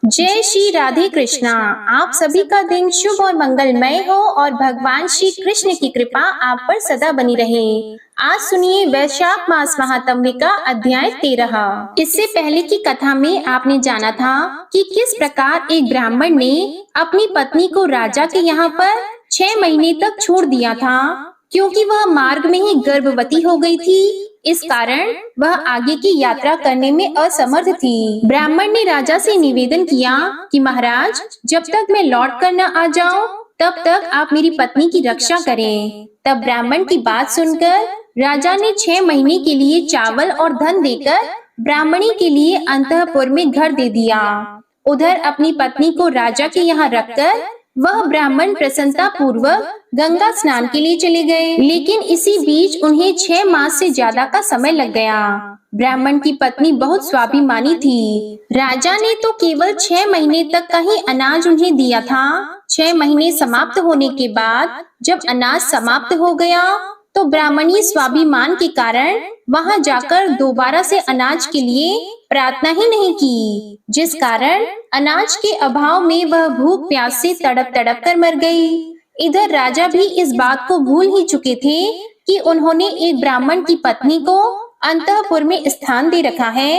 जय श्री राधे कृष्णा। आप सभी का दिन शुभ और मंगलमय हो और भगवान श्री कृष्ण की कृपा आप पर सदा बनी रहे। आज सुनिए वैशाख मास महात्म्य का अध्याय 13। इससे पहले की कथा में आपने जाना था कि किस प्रकार एक ब्राह्मण ने अपनी पत्नी को राजा के यहाँ पर 6 महीने तक छोड़ दिया था, क्योंकि वह मार्ग में ही गर्भवती हो गई थी। इस कारण वह आगे की यात्रा करने में असमर्थ थी। ब्राह्मण ने राजा से निवेदन किया कि महाराज, जब तक मैं लौट कर न आ जाऊं, तब तक आप मेरी पत्नी की रक्षा करें। तब ब्राह्मण की बात सुनकर राजा ने 6 महीने के लिए चावल और धन देकर ब्राह्मणी के लिए अंतःपुर में घर दे दिया। उधर अपनी पत्नी को राजा के यहाँ रखकर वह ब्राह्मण प्रसन्नता पूर्वक गंगा स्नान के लिए चले गए। लेकिन इसी बीच उन्हें 6 मास से ज्यादा का समय लग गया। ब्राह्मण की पत्नी बहुत स्वाभिमानी थी। राजा ने तो केवल 6 महीने तक का ही अनाज उन्हें दिया था। 6 महीने समाप्त होने के बाद जब अनाज समाप्त हो गया तो ब्राह्मणी स्वाभिमान के कारण वहां जाकर दोबारा से अनाज के लिए प्रार्थना ही नहीं की, जिस कारण अनाज के अभाव में वह भूख प्यास से तड़प तड़प कर मर गई। इधर राजा भी इस बात को भूल ही चुके थे कि उन्होंने एक ब्राह्मण की पत्नी को अंतःपुर में स्थान दे रखा है।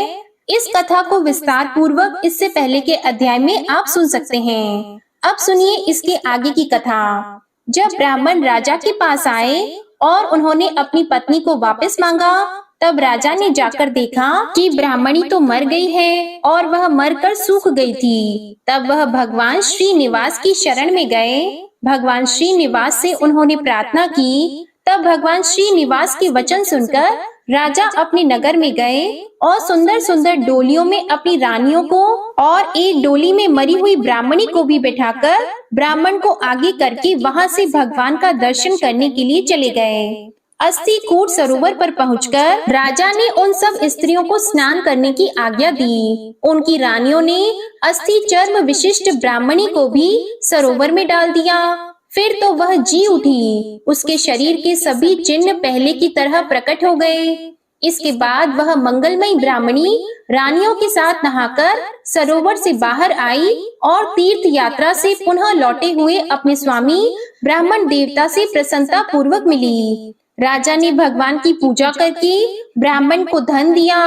इस कथा को विस्तार पूर्वक इससे पहले के अध्याय में आप सुन सकते हैं। अब सुनिए इसके आगे की कथा। जब ब्राह्मण राजा के पास आए और उन्होंने अपनी पत्नी को वापस मांगा, तब राजा ने जाकर देखा कि ब्राह्मणी तो मर गई है और वह मरकर सूख गई थी। तब वह भगवान श्रीनिवास की शरण में गए। भगवान श्रीनिवास से उन्होंने प्रार्थना की। तब भगवान श्रीनिवास के वचन सुनकर राजा अपने नगर में गए और सुंदर सुंदर डोलियों में अपनी रानियों को और एक डोली में मरी हुई ब्राह्मणी को भी बैठाकर ब्राह्मण को आगे करके वहां से भगवान का दर्शन करने के लिए चले गए। अस्थिकूट सरोवर पर पहुंचकर राजा ने उन सब स्त्रियों को स्नान करने की आज्ञा दी। उनकी रानियों ने अस्थि चर्म विशिष्ट ब्राह्मणी को भी सरोवर में डाल दिया। फिर तो वह जी उठी। उसके शरीर के सभी चिन्ह पहले की तरह प्रकट हो गए। इसके बाद वह मंगलमयी ब्राह्मणी रानियों के साथ नहाकर सरोवर से बाहर आई और तीर्थ यात्रा से पुनः लौटे हुए अपने स्वामी ब्राह्मण देवता से प्रसन्नता पूर्वक मिली। राजा ने भगवान की पूजा करके ब्राह्मण को धन दिया।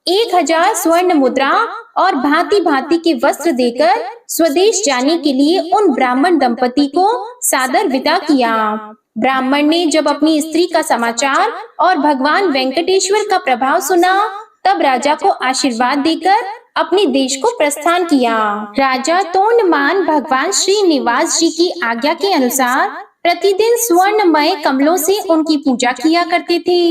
1000 स्वर्ण मुद्रा और भांति भांति के वस्त्र देकर स्वदेश जाने के लिए उन ब्राह्मण दंपति को सादर विदा किया। ब्राह्मण ने जब अपनी स्त्री का समाचार और भगवान वेंकटेश्वर का प्रभाव सुना, तब राजा को आशीर्वाद देकर अपने देश को प्रस्थान किया। राजा तोंडमान भगवान श्रीनिवास जी की आज्ञा के अनुसार प्रतिदिन स्वर्णमय कमलों से उनकी पूजा किया करते थे।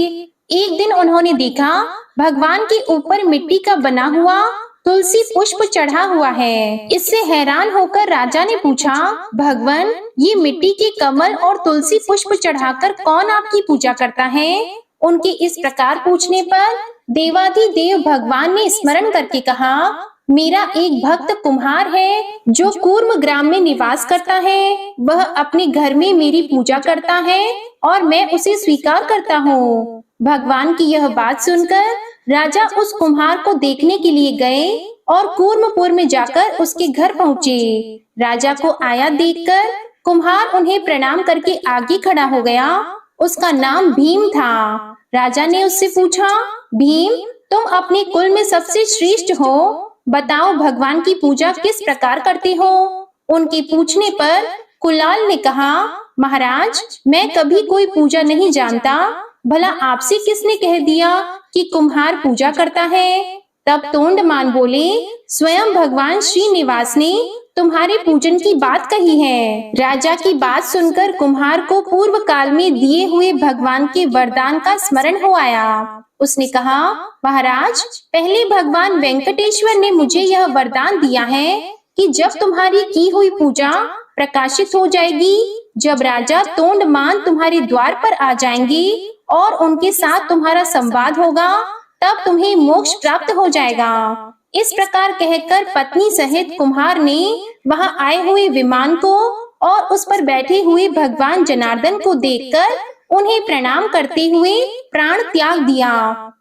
एक दिन उन्होंने देखा भगवान के ऊपर मिट्टी का बना हुआ तुलसी पुष्प चढ़ा हुआ है। इससे हैरान होकर राजा ने पूछा, भगवान, ये मिट्टी के कमल और तुलसी पुष्प चढ़ाकर कौन आपकी पूजा करता है? उनके इस प्रकार पूछने पर देवाधिदेव भगवान ने स्मरण करके कहा, मेरा एक भक्त कुम्हार है जो कूर्म ग्राम में निवास करता है। वह अपने घर में मेरी पूजा करता है और मैं उसे स्वीकार करता हूँ। भगवान की यह बात सुनकर राजा उस कुम्हार को देखने के लिए गए और कूर्मपुर में जाकर उसके घर पहुँचे। राजा को आया देखकर कुम्हार उन्हें प्रणाम करके आगे खड़ा हो गया। उसका नाम भीम था। राजा ने उससे पूछा, भीम, तुम अपने कुल में सबसे श्रेष्ठ हो, बताओ भगवान की पूजा किस प्रकार करते हो? उनके पूछने पर कुलाल ने कहा, महाराज, मैं कभी कोई पूजा नहीं जानता। भला आपसे किसने कह दिया कि कुम्हार पूजा करता है? तब तोंडमान बोले, स्वयं भगवान श्रीनिवास ने तुम्हारे पूजन की बात कही है। राजा की बात सुनकर कुम्हार को पूर्व काल में दिए हुए भगवान के वरदान का स्मरण हो आया। उसने कहा, महाराज, पहले भगवान वेंकटेश्वर ने मुझे यह वरदान दिया है कि जब तुम्हारी की हुई पूजा प्रकाशित हो जाएगी, जब राजा तोंडमान तुम्हारे द्वार पर आ जाएंगे और उनके साथ तुम्हारा संवाद होगा, तब तुम्हें मोक्ष प्राप्त हो जाएगा। इस प्रकार कहकर पत्नी सहित कुम्हार ने वहां आए हुए विमान को और उस पर बैठे हुए भगवान जनार्दन को देखकर उन्हें प्रणाम करते हुए प्राण त्याग दिया।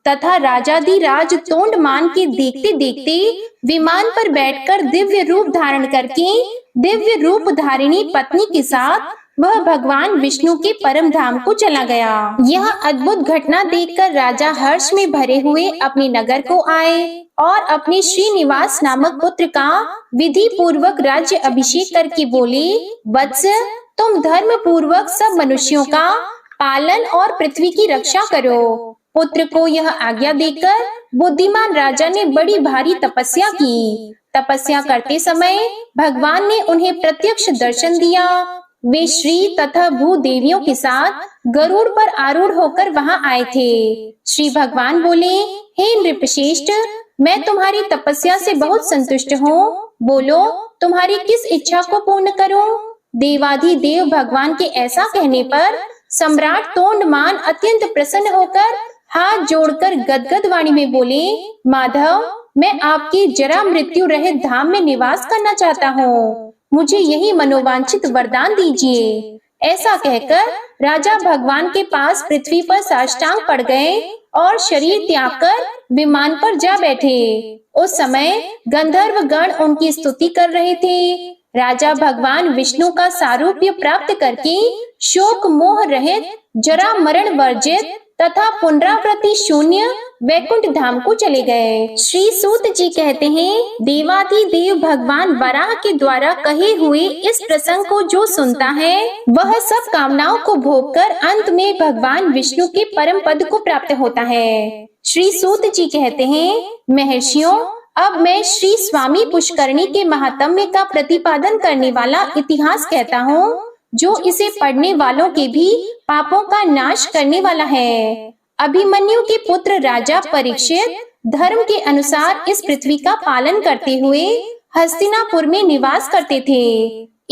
तथा राजाधिराज तोंडमान के देखते देखते विमान पर बैठकर दिव्य रूप धारण करके दिव्य रूप धारिणी पत्नी के साथ वह भगवान विष्णु के परम धाम को चला गया। यह अद्भुत घटना देखकर राजा हर्ष में भरे हुए अपने नगर को आए और अपने श्रीनिवास नामक पुत्र का विधि पूर्वक राज्य अभिषेक करके बोले, वत्स, तुम धर्म पूर्वक सब मनुष्यों का पालन और पृथ्वी की रक्षा करो। पुत्र को यह आज्ञा देकर बुद्धिमान राजा ने बड़ी भारी तपस्या की। तपस्या करते समय भगवान ने उन्हें प्रत्यक्ष दर्शन दिया। वे श्री तथा भू देवियों के साथ गरुड़ पर आरूढ़ होकर वहां आए थे। श्री भगवान बोले, हे नृपश्रेष्ठ, मैं तुम्हारी तपस्या से बहुत संतुष्ट हूँ। बोलो, तुम्हारी किस इच्छा को पूर्ण करूं? देवाधिदेव भगवान के ऐसा कहने पर सम्राट तोंडमान अत्यंत प्रसन्न होकर हाथ जोड़कर गदगद वाणी में बोले, माधव, मैं आपके जरा मृत्यु रहित धाम में निवास करना चाहता हूँ। मुझे यही मनोवांछित वरदान दीजिए। ऐसा कहकर राजा भगवान के पास पृथ्वी पर साष्टांग पड़ गए और शरीर त्याग कर विमान पर जा बैठे। उस समय गंधर्व गण उनकी स्तुति कर रहे थे। राजा भगवान विष्णु का सारूप्य प्राप्त करके शोक मोह रहित, जरा मरण वर्जित तथा पुनरावृत्ति शून्य वैकुंठ धाम को चले गए। श्री सूत जी कहते हैं, देवाधिदेव भगवान वराह के द्वारा कहे हुए इस प्रसंग को जो सुनता है वह सब कामनाओं को भोग कर अंत में भगवान विष्णु के परम पद को प्राप्त होता है। श्री सूत जी कहते हैं, महर्षियों, अब मैं श्री स्वामी पुष्करणी के महात्म्य का प्रतिपादन करने वाला इतिहास कहता हूँ, जो इसे पढ़ने वालों के भी पापों का नाश करने वाला है। अभिमन्यु के पुत्र राजा परीक्षित धर्म के अनुसार इस पृथ्वी का पालन करते हुए हस्तिनापुर में निवास करते थे।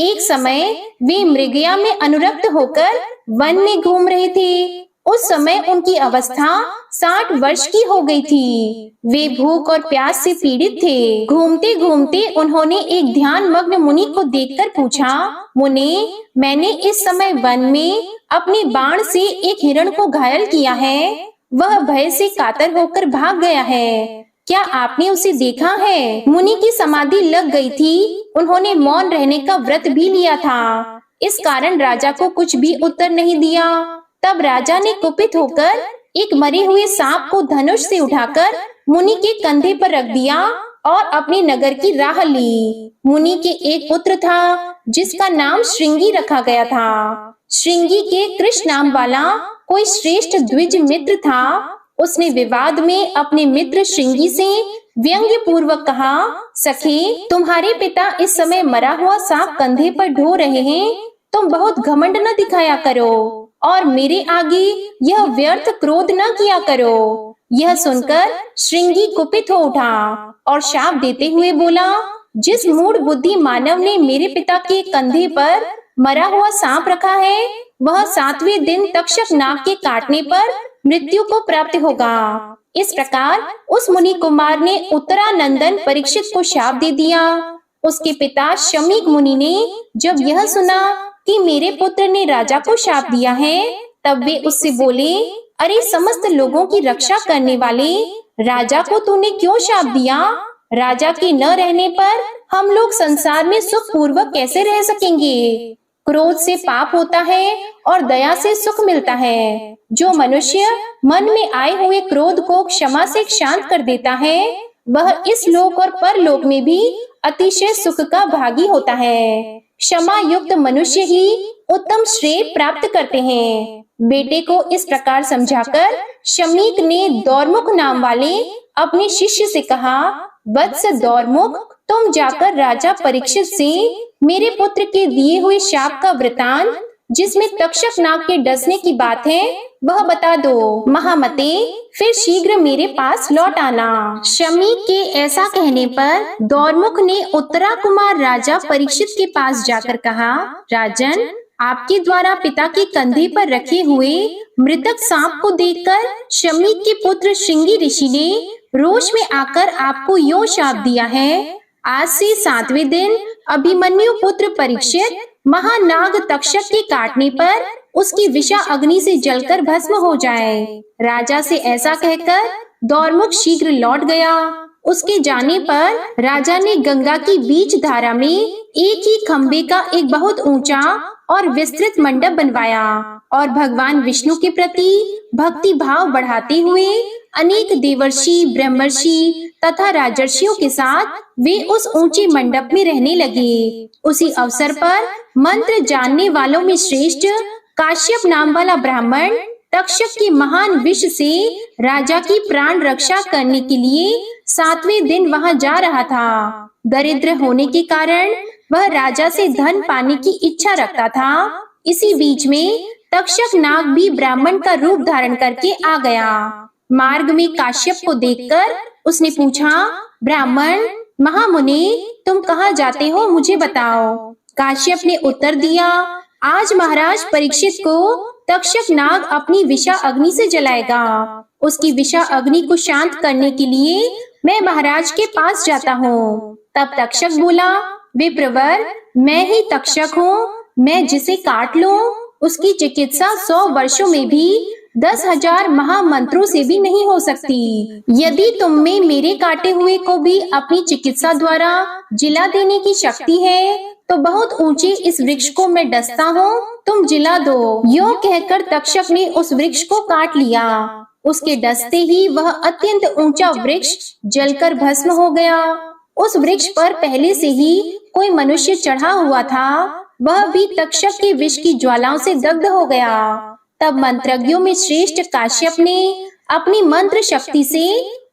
एक समय वे मृगया में अनुरक्त होकर वन में घूम रहे थे। उस समय उनकी अवस्था 60 वर्ष की हो गई थी। वे भूख और प्यास से पीड़ित थे। घूमते घूमते उन्होंने एक ध्यान मग्न मुनि को देखकर पूछा, मुनि, मैंने इस समय वन में अपने बाण से एक हिरण को घायल किया है। वह भय से कातर होकर भाग गया है। क्या आपने उसे देखा है? मुनि की समाधि लग गई थी। उन्होंने मौन रहने का व्रत भी लिया था। इस कारण राजा को कुछ भी उत्तर नहीं दिया। तब राजा ने कुपित होकर एक मरे हुए सांप को धनुष से उठाकर मुनि के कंधे पर रख दिया और अपने नगर की राह ली। मुनि के एक पुत्र था जिसका नाम श्रृंगी रखा गया था। श्रृंगी के कृष्ण नाम वाला कोई श्रेष्ठ द्विज मित्र था। उसने विवाद में अपने मित्र श्रृंगी से व्यंग्य पूर्वक कहा, सखी, तुम्हारे पिता इस समय मरा हुआ सांप कंधे पर ढो रहे हैं। तुम बहुत घमंड न दिखाया करो और मेरे आगे यह व्यर्थ क्रोध न किया करो। यह सुनकर श्रृंगी कुपित हो उठा और शाप देते हुए बोला, जिस मूढ़ बुद्धि मानव ने मेरे पिता के कंधे पर मरा हुआ सांप रखा है, वह 7वें दिन तक्षक नाग के काटने पर मृत्यु को प्राप्त होगा। इस प्रकार उस मुनि कुमार ने उत्तरानंदन परीक्षित को शाप दे दिया। उसके पिता शमीक मुनि ने जब यह सुना कि मेरे पुत्र ने राजा को शाप दिया है, तब वे उससे बोले, अरे समस्त लोगों की रक्षा करने वाले, राजा को तूने क्यों शाप दिया? राजा के न रहने पर हम लोग संसार में सुख पूर्वक कैसे रह सकेंगे? क्रोध से पाप होता है और दया से सुख मिलता है। जो मनुष्य मन में आए हुए क्रोध को क्षमा से शांत कर देता है, वह इस लोक और परलोक में भी अतिशय सुख का भागी होता है। क्षमा युक्त मनुष्य ही उत्तम श्रेय प्राप्त करते हैं। बेटे को इस प्रकार समझाकर शमीक ने दौरमुख नाम वाले अपने शिष्य से कहा, वत्स दौरमुख, तुम जाकर राजा परीक्षित से मेरे पुत्र के दिए हुए शाप का वृतांत, जिसमें तक्षक नाग के डसने की बात है, वह बता दो। महामते, फिर शीघ्र मेरे पास लौट आना। शमीक के ऐसा कहने पर दौरमुख ने उत्तरा कुमार राजा परीक्षित के पास जाकर कहा, राजन, आपके द्वारा पिता के कंधे पर रखे हुए मृतक सांप को देखकर शमीक के पुत्र श्रृंगी ऋषि ने रोष में आकर आपको यो शाप दिया है। आज से 7वें दिन अभिमन्यु पुत्र परीक्षित महानाग तक्षक के काटने पर उसकी विषा अग्नि से जलकर भस्म हो जाए। राजा से ऐसा कहकर दौर्मुख शीघ्र लौट गया। उसके जाने पर राजा ने गंगा की बीच धारा में एक ही खंबे का एक बहुत ऊंचा और विस्तृत मंडप बनवाया और भगवान विष्णु के प्रति भक्ति भाव बढ़ाते हुए अनेक देवर्षि, ब्रह्मर्षि तथा राजर्षियों के साथ वे उस ऊंचे मंडप में रहने लगे। उसी अवसर पर मंत्र जानने वालों में श्रेष्ठ काश्यप नाम वाला ब्राह्मण तक्षक के महान विष से राजा की प्राण रक्षा करने के लिए 7वें दिन वहां जा रहा था। दरिद्र होने के कारण वह राजा से धन पाने की इच्छा रखता था। इसी बीच में तक्षक नाग भी ब्राह्मण का रूप धारण करके आ गया। मार्ग में काश्यप को देखकर उसने पूछा, ब्राह्मण महामुनि, तुम कहाँ जाते हो, मुझे बताओ। काश्यप ने उत्तर दिया, आज महाराज परीक्षित को तक्षक नाग अपनी विषा अग्नि से जलाएगा। उसकी विषा अग्नि को शांत करने के लिए मैं महाराज के पास जाता हूँ। तब तक्षक बोला, विप्रवर, मैं ही तक्षक हूँ। मैं जिसे काट लूं उसकी चिकित्सा 100 वर्षों में भी 10,000 महामंत्रों से भी नहीं हो सकती। यदि तुम में मेरे काटे हुए को भी अपनी चिकित्सा द्वारा जिला देने की शक्ति है तो बहुत ऊंचे इस वृक्ष को मैं डसता हूँ, तुम जिला दो। यूं कहकर तक्षक ने उस वृक्ष को काट लिया। उसके डसते ही वह अत्यंत ऊंचा वृक्ष जलकर भस्म हो गया। उस वृक्ष पर पहले से ही कोई मनुष्य चढ़ा हुआ था, वह भी तक्षक के विष की ज्वालाओं से दग्ध हो गया। तब मंत्रज्ञों में श्रेष्ठ काश्यप ने अपनी मंत्र शक्ति से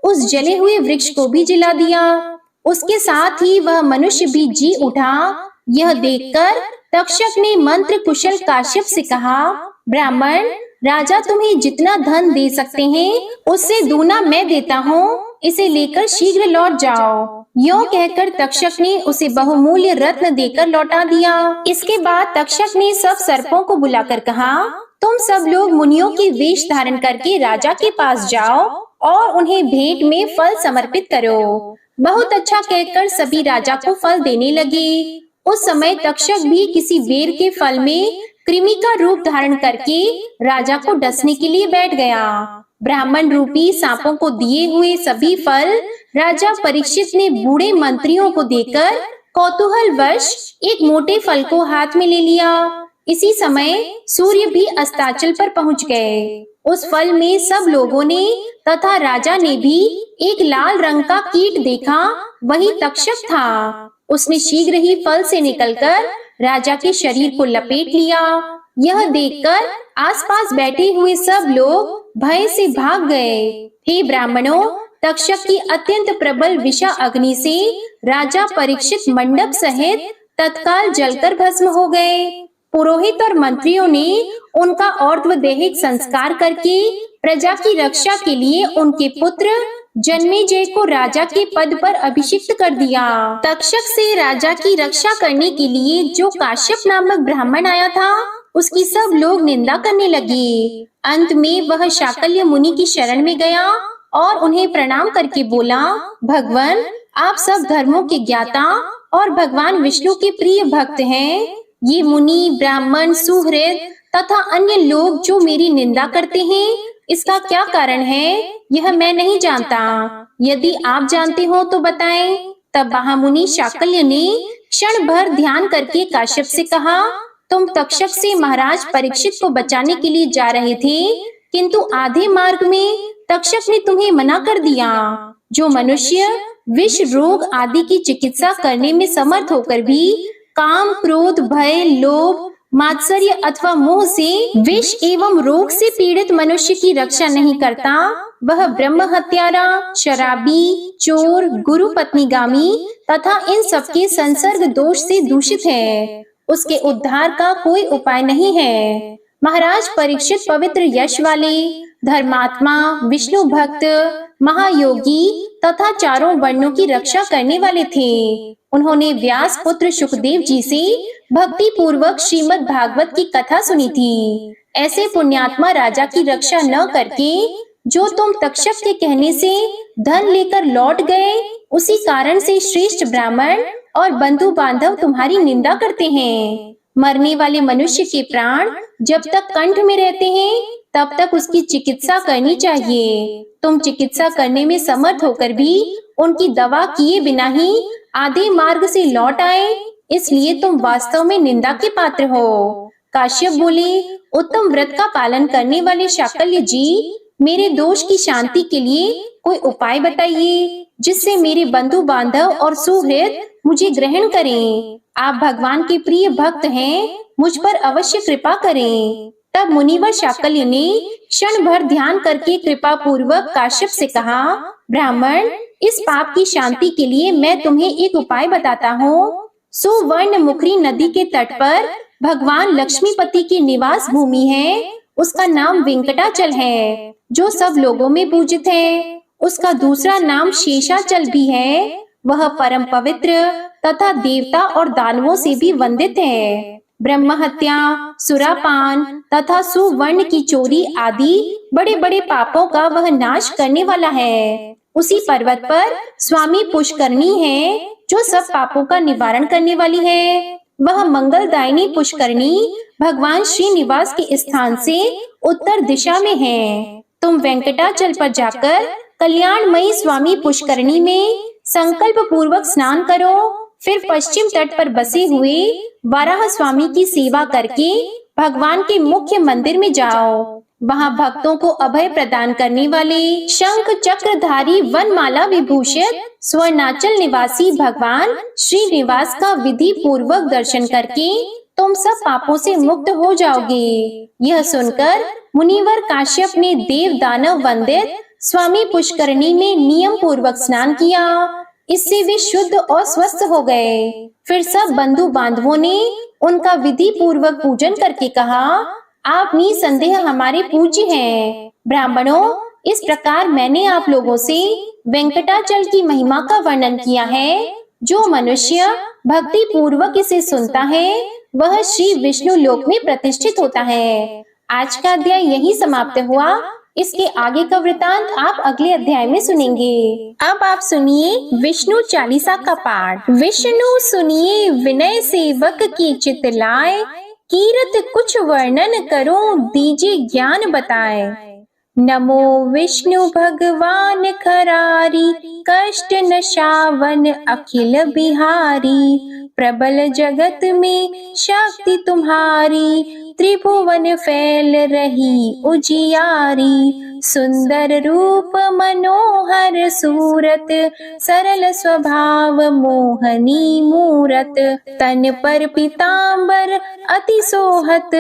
उस जले हुए वृक्ष को भी जला दिया। उसके साथ ही वह मनुष्य भी जी उठा। यह देखकर तक्षक ने मंत्र कुशल काश्यप से कहा, ब्राह्मण, राजा तुम्हें जितना धन दे सकते हैं उससे दूना मैं देता हूँ, इसे लेकर शीघ्र लौट जाओ। यूं कहकर तक्षक ने उसे बहुमूल्य रत्न देकर लौटा दिया। इसके बाद तक्षक ने सब सर्पों को बुलाकर कहा, तुम सब लोग मुनियों के वेश धारण करके राजा के पास जाओ और उन्हें भेंट में फल समर्पित करो। बहुत अच्छा कहकर सभी राजा को फल देने लगे। उस समय तक्षक भी किसी बेर के फल में कृमि का रूप धारण करके राजा को डसने के लिए बैठ गया। ब्राह्मण रूपी सांपों को दिए हुए सभी फल राजा परीक्षित ने बूढ़े मंत्रियों को देकर कौतूहलवश एक मोटे फल को हाथ में ले लिया। इसी समय सूर्य भी अस्ताचल पर पहुंच गए। उस फल में सब लोगों ने तथा राजा ने भी एक लाल रंग का कीट देखा, वही तक्षक था। उसने शीघ्र ही फल से निकलकर राजा के शरीर को लपेट लिया। यह देखकर आसपास बैठे हुए सब लोग भय से भाग गए। हे ब्राह्मणों, तक्षक की अत्यंत प्रबल विषा अग्नि से राजा परीक्षित मंडप सहित तत्काल जलकर भस्म हो गए। पुरोहित और मंत्रियों ने उनका और्ध्वदेहिक संस्कार करके प्रजा की रक्षा के लिए उनके पुत्र जन्मेजय को राजा के पद पर अभिषिक्त कर दिया। तक्षक से राजा की रक्षा करने के लिए जो काश्यप नामक ब्राह्मण आया था उसकी सब लोग निंदा करने लगे। अंत में वह शाकल्य मुनि की शरण में गया और उन्हें प्रणाम करके बोला, भगवान, आप सब धर्मों के ज्ञाता और भगवान विष्णु के प्रिय भक्त हैं। ये मुनि, ब्राह्मण, सुहृद तथा अन्य लोग जो मेरी निंदा करते हैं, इसका क्या कारण है यह मैं नहीं जानता। यदि आप जानते हो तो बताएं। तब महामुनि शाकल्य ने क्षण भर ध्यान करके काश्यप से कहा, तुम तक्षक से महाराज परीक्षित को बचाने के लिए जा रहे थे, किंतु आधे मार्ग में तक्षक ने तुम्हें मना कर दिया। जो मनुष्य विष, रोग आदि की चिकित्सा करने में समर्थ होकर भी काम, क्रोध, भय, लोभ, मात्सर्य अथवा मोह से विष एवं रोग से पीड़ित मनुष्य की रक्षा नहीं करता, वह ब्रह्म हत्यारा, शराबी, चोर, गुरु पत्नीगामी तथा इन सबके संसर्ग दोष से दूषित है। उसके उद्धार का कोई उपाय नहीं है। महाराज परीक्षित पवित्र यश वाले, धर्मात्मा, विष्णु भक्त, महायोगी तथा चारों वर्णों की रक्षा करने वाले थे। उन्होंने व्यास पुत्र सुखदेव जी से भक्ति पूर्वक श्रीमद् भागवत की कथा सुनी थी। ऐसे पुण्यात्मा राजा की रक्षा न करके जो तुम तक्षक के कहने से धन लेकर लौट गए, उसी कारण से श्रेष्ठ ब्राह्मण और बंधु बांधव तुम्हारी निंदा करते हैं। मरने वाले मनुष्य के प्राण जब तक कंठ में रहते हैं, तब तक उसकी चिकित्सा करनी चाहिए। तुम चिकित्सा करने में समर्थ होकर भी उनकी दवा किए बिना ही आधे मार्ग से लौट आए, इसलिए तुम वास्तव में निंदा के पात्र हो। काश्यप बोले, उत्तम व्रत का पालन करने वाले शाकल्य जी, मेरे दोष की शांति के लिए कोई उपाय बताइए, जिससे मेरे बंधु बांधव और सुहृद मुझे ग्रहण करें। आप भगवान के प्रिय भक्त हैं, मुझ पर अवश्य कृपा करें। तब मुनिवर शाकल्य ने क्षण भर ध्यान करके कृपा पूर्वक काश्यप से कहा, ब्राह्मण, इस पाप की शांति के लिए मैं तुम्हें एक उपाय बताता हूँ। सुवर्ण मुखरी नदी के तट पर भगवान लक्ष्मीपति की निवास भूमि है। उसका नाम वेंकटाचल है, जो सब लोगों में पूजित है। उसका दूसरा नाम शेषाचल भी है। वह परम पवित्र तथा देवता और दानवों से भी वंदित है। ब्रह्म हत्या, सुरापान तथा सुवर्ण की चोरी आदि बड़े बड़े पापों का वह नाश करने वाला है। उसी पर्वत पर स्वामी पुष्करणी है, जो सब पापों का निवारण करने वाली है। वह मंगलदायिनी पुष्करणी भगवान श्रीनिवास के स्थान से उत्तर दिशा में है। तुम वेंकटाचल पर जाकर कल्याणमयी स्वामी पुष्करणी में संकल्प पूर्वक स्नान करो। फिर पश्चिम तट पर बसे हुए वराह स्वामी की सेवा करके भगवान के मुख्य मंदिर में जाओ। वहाँ भक्तों को अभय प्रदान करने वाले शंख चक्रधारी वनमाला विभूषित स्वर्णाचल निवासी भगवान श्रीनिवास का विधि पूर्वक दर्शन करके तुम सब पापों से मुक्त हो जाओगे। यह सुनकर मुनिवर काश्यप ने देव दानव वंदित स्वामी पुष्करणी में नियम पूर्वक स्नान किया। इससे वे शुद्ध और स्वस्थ हो गए। फिर सब बंधु बांधवों ने उनका विधि पूर्वक पूजन करके कहा, आप निसंदेह हमारे पूज्य हैं। ब्राह्मणों, इस प्रकार मैंने आप लोगों से वेंकटाचल की महिमा का वर्णन किया है। जो मनुष्य भक्ति पूर्वक इसे सुनता है, वह श्री विष्णु लोक में प्रतिष्ठित होता है। आज का अध्याय यही समाप्त हुआ। इसके आगे का वृतांत आप अगले अध्याय में सुनेंगे। अब आप सुनिए विष्णु चालीसा का पाठ। विष्णु सुनिए विनय सेवक की चित लाए, कीरत कुछ वर्णन करो दीजिए ज्ञान बताए। नमो विष्णु भगवान खरारी, कष्ट नशावन अखिल बिहारी। प्रबल जगत में शक्ति तुम्हारी, त्रिभुवन फैल रही उजियारी। सुंदर रूप मनोहर सूरत, सरल स्वभाव मोहनी मूरत। तन पर पीतांबर अति सोहत,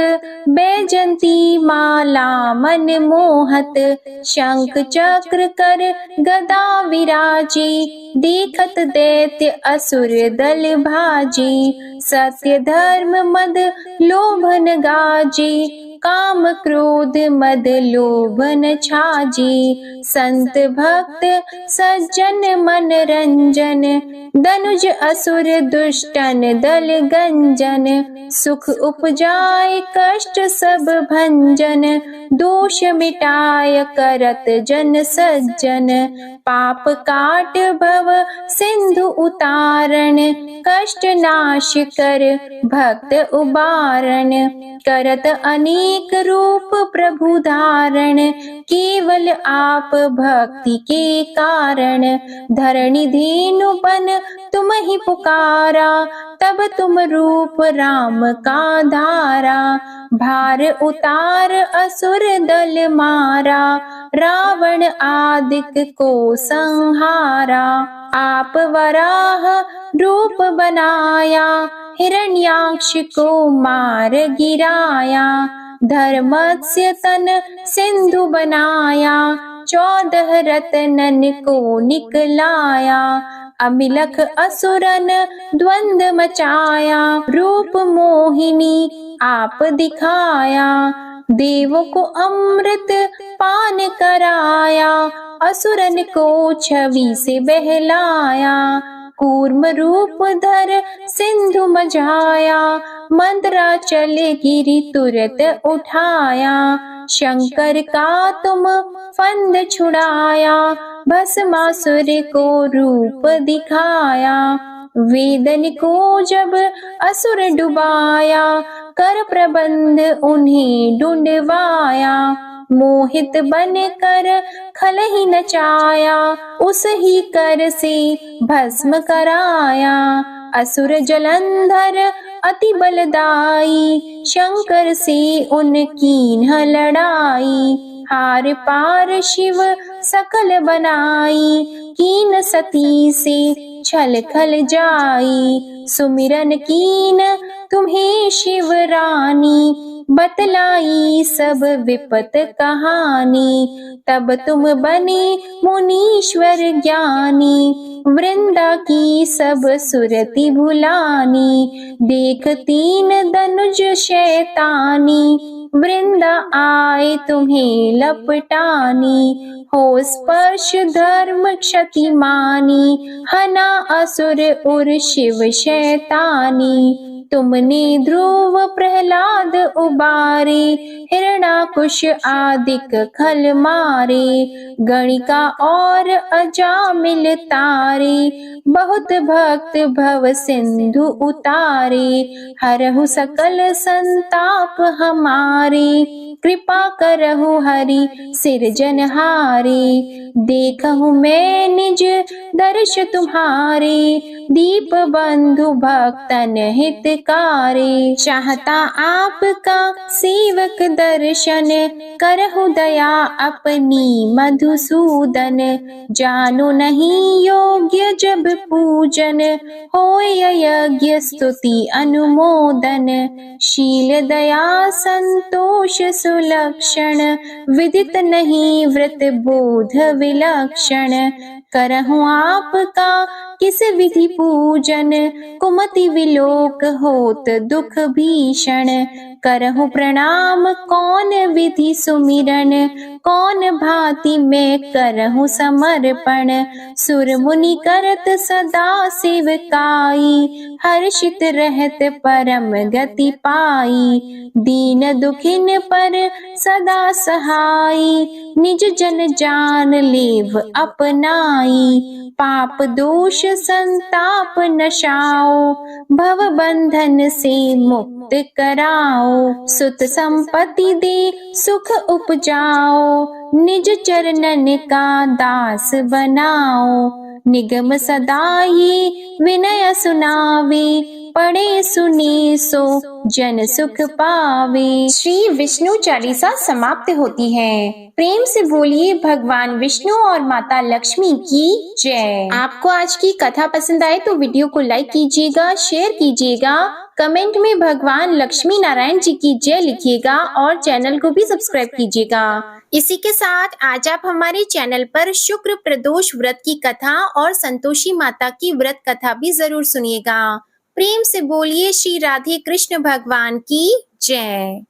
बैजंती माला मन मोहत। शंख चक्र कर गदा विराजे, देखत दैत्य असुर दल भाजे। सत्य धर्म मद लोभन गाजे, काम क्रोध मद लोभन छाजे। संत भक्त सज्जन मन रंजन, धनुज असुर दुष्टन दल गंजन। सुख उपजाए कष्ट सब भंजन, दोष मिटाय करत जन सज्जन। पाप काट भव सिंधु उतारण, कष्ट नाश कर भक्त उबारण। करत अनेक रूप प्रभु धारण, केवल आप भक्ति के कारण। धरणी धेनु बन तुम ही पुकारा, तब तुम रूप राम का धारा। भार उतार असुर दल मारा, रावण आदिक को संहारा। आप वराह रूप बनाया, हिरण्याक्ष को मार गिराया। धर्मस्य तन सिंधु बनाया, 14 रत्नन को निकलाया। अमिलख असुरन द्वंद मचाया, रूप मोहिनी आप दिखाया। देवों को अमृत पान कराया, असुरन को छवि से बहलाया। कूर्म रूप धर सिंधु मझाया, मंदराचल गिरि तुरत उठाया। शंकर का तुम फंद छुड़ाया, भस्मासुर को रूप दिखाया। वेदन को जब असुर डुबाया, कर प्रबंध उन्हें ढूंढवाया। मोहित बन कर खल ही नचाया, उस ही कर से भस्म कराया। असुर जलंधर अति बलदाई, शंकर से उनकी न लड़ाई। हार पार शिव सकल बनाई, कीन सती से छल खल जाई। सुमिरन कीन तुम्हें शिव रानी, बतलाई सब विपत कहानी। तब तुम बने मुनीश्वर ज्ञानी, वृंदा की सब सुरति भुलानी। देख तीन धनुज शैतानी, वृंदा आए तुम्हें लपटानी। हो स्पर्श धर्म क्षति मानी, हना असुर उर शिव शैतानी। तुमने ध्रुव प्रहलाद उबारे, हिरणाकुश आदिक खल मारे। गणिका और अजामिल तारे, बहुत भक्त भव सिंधु उतारे। हरहु सकल संताप हमारे, कृपा करहु हरि सिरजनहारे। देखहु मैं निज दर्श तुम्हारे, दीप बंधु भक्तन हितकारे। चाहता आपका सेवक दर्शन, करहु दया अपनी मधुसूदन। जानो नहीं योग्य जब पूजन, होय यज्ञ स्तुति अनुमोदन। शील दया संतोष सुलक्षण, विदित नहीं व्रत बोध विलक्षण। करहु आपका किस विधि पूजन, कुमति विलोक होत दुख भीषण। करहु प्रणाम कौन विधि सुमिरन, कौन भांति मैं करहु समर्पण। सुर मुनि करत सदा सेवकाई, हर्षित रहत परम गति पाई। दीन दुखिन पर सदा सहाई, निज जन जान लेव अपनाई। पाप दोष संताप नशाओ, भव बंधन से मुक्त कराओ। सुत संपत्ति दे सुख उपजाओ, निज चरणन का दास बनाओ। निगम सदा ये विनय सुनावे, पढ़े सुने सो जन सुख पावे। श्री विष्णु चालीसा समाप्त होती है। प्रेम से बोलिए भगवान विष्णु और माता लक्ष्मी की जय। आपको आज की कथा पसंद आए तो वीडियो को लाइक कीजिएगा, शेयर कीजिएगा, कमेंट में भगवान लक्ष्मी नारायण जी की जय लिखिएगा और चैनल को भी सब्सक्राइब कीजिएगा। इसी के साथ आज आप हमारे चैनल पर शुक्र प्रदोष व्रत की कथा और संतोषी माता की व्रत कथा भी जरूर सुनिएगा। प्रेम से बोलिए श्री राधे कृष्ण भगवान की जय।